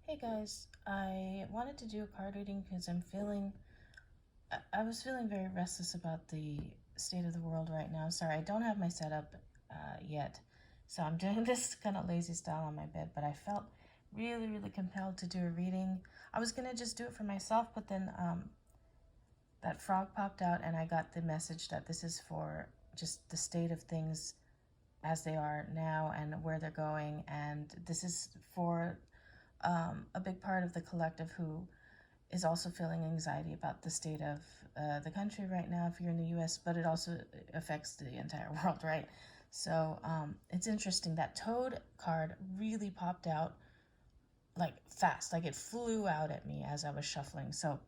Hey guys, I wanted to do a card reading because I was feeling very restless about the state of the world right now. Sorry, I don't have my setup yet, so I'm doing this kind of lazy style on my bed, but I felt really compelled to do a reading. I was gonna just do it for myself, but then that frog popped out and I got the message that this is for just the state of things as they are now and where they're going, and this is for a big part of the collective who is also feeling anxiety about the state of the country right now if you're in the US, but it also affects the entire world, right? So it's interesting. That Toad card really popped out like fast, like it flew out at me as I was shuffling. So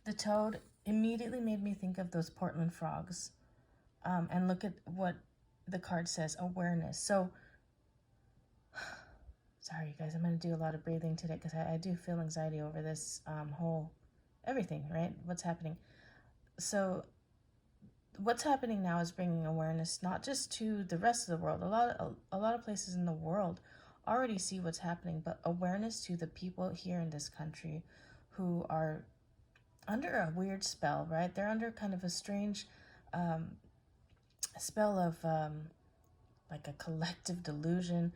the Toad immediately made me think of those Portland frogs. And look at what the card says, awareness. So sorry, you guys, I'm going to do a lot of breathing today because I do feel anxiety over this whole everything, right? What's happening. So what's happening now is bringing awareness not just to the rest of the world. A lot of places in the world already see what's happening, but awareness to the people here in this country who are under a weird spell, right? They're under kind of a strange spell of like a collective delusion.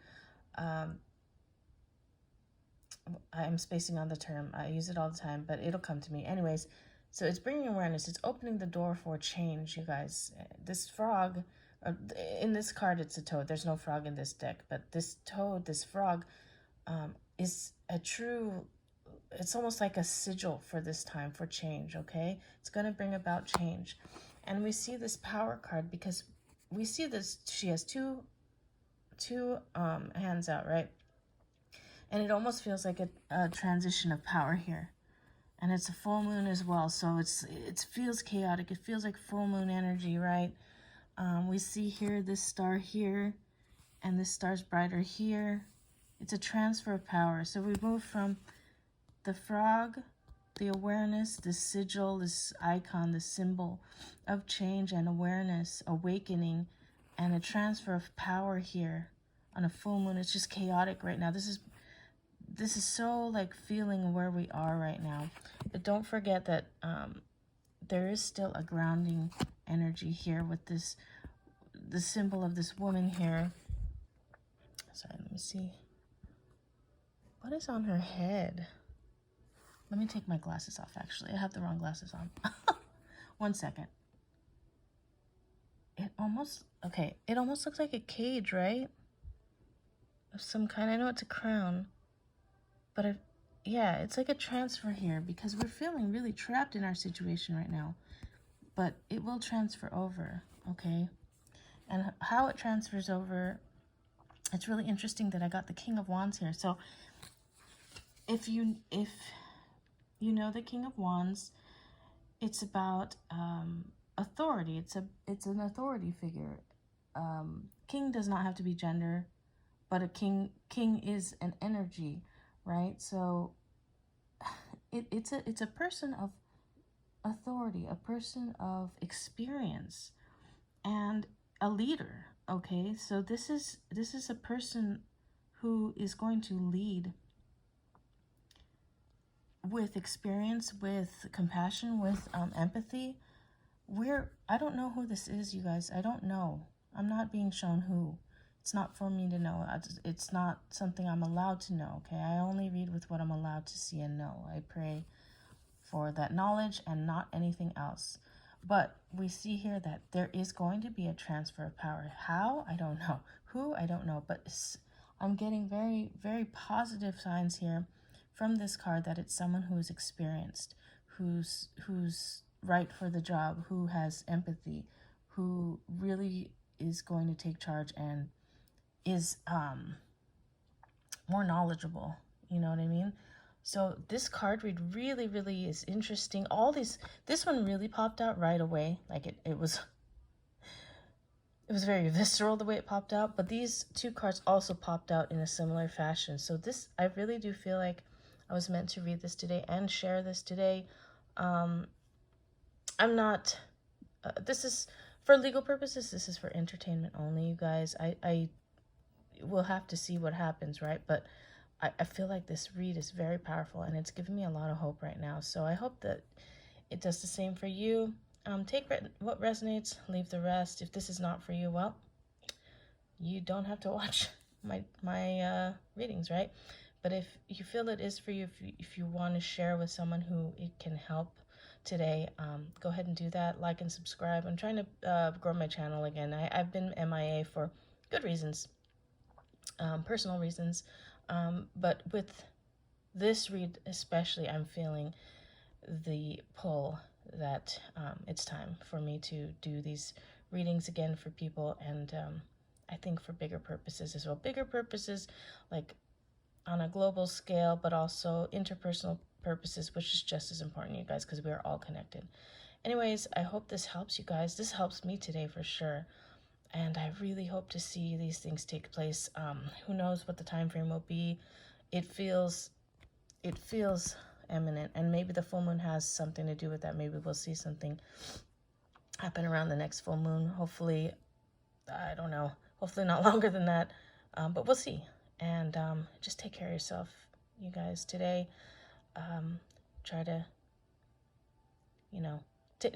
I'm spacing on the term. I use it all the time, but it'll come to me. Anyways, so it's bringing awareness. It's opening the door for change, you guys. This frog, in this card, it's a toad. There's no frog in this deck, but this toad, this frog, is a true, it's almost like a sigil for this time, for change, okay? It's going to bring about change. And we see this power card because we see this, she has two hands out, right? And it almost feels like a transition of power here. And it's a full moon as well, so it feels chaotic. It feels like full moon energy, right? We see here this star here, and this star's brighter here. It's a transfer of power. So we move from the frog, the awareness, this sigil, this icon, this symbol of change and awareness, awakening, and a transfer of power here on a full moon. It's just chaotic right now. This is so like feeling where we are right now. But don't forget that there is still a grounding energy here with the symbol of this woman here. Sorry, let me see. What is on her head? Let me take my glasses off, actually. I have the wrong glasses on. 1 second. It almost looks like a cage, right? Of some kind. I know it's a crown. But yeah, it's like a transfer here because we're feeling really trapped in our situation right now. But it will transfer over, okay? And how it transfers over, it's really interesting that I got the King of Wands here. So if you know the King of Wands, it's about authority. It's an authority figure. King does not have to be gender, but a king is an energy, right? So it's a person of authority, a person of experience, and a leader. Okay, so this is a person who is going to lead with experience, with compassion, with empathy. I don't know who this is, you guys. I don't know. I'm not being shown who. It's not for me to know. It's not something I'm allowed to know, okay? I only read with what I'm allowed to see and know. I pray for that knowledge and not anything else. But we see here that there is going to be a transfer of power. How? I don't know. Who? I don't know. But I'm getting very positive signs here from this card that it's someone who is experienced, who's right for the job, who has empathy, who really is going to take charge and is more knowledgeable. You know what I mean? So this card read really is interesting. This one really popped out right away. Like it was very visceral the way it popped out, but these two cards also popped out in a similar fashion. So this, I really do feel like I was meant to read this today and share this today. I'm not, this is for legal purposes. This is for entertainment only, you guys. I will have to see what happens, right? But I feel like this read is very powerful, and it's giving me a lot of hope right now. So I hope that it does the same for you. Take what resonates, leave the rest. If this is not for you, well, you don't have to watch my readings, right? But if you feel it is for you, if you want to share with someone who it can help today, go ahead and do that. Like and subscribe. I'm trying to grow my channel again. I've been MIA for good reasons, personal reasons, but with this read especially, I'm feeling the pull that it's time for me to do these readings again for people, and I think for bigger purposes as well. Bigger purposes like on a global scale, but also interpersonal purposes, which is just as important, you guys, because we are all connected. Anyways, I hope this helps you guys. This helps me today for sure. And I really hope to see these things take place. Who knows what the time frame will be. It feels imminent, and maybe the full moon has something to do with that. Maybe we'll see something happen around the next full moon. Hopefully, I don't know, hopefully not longer than that, but we'll see. And just take care of yourself, you guys, today. Try to,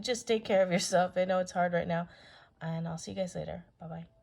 just take care of yourself. I know it's hard right now, and I'll see you guys later. Bye-bye.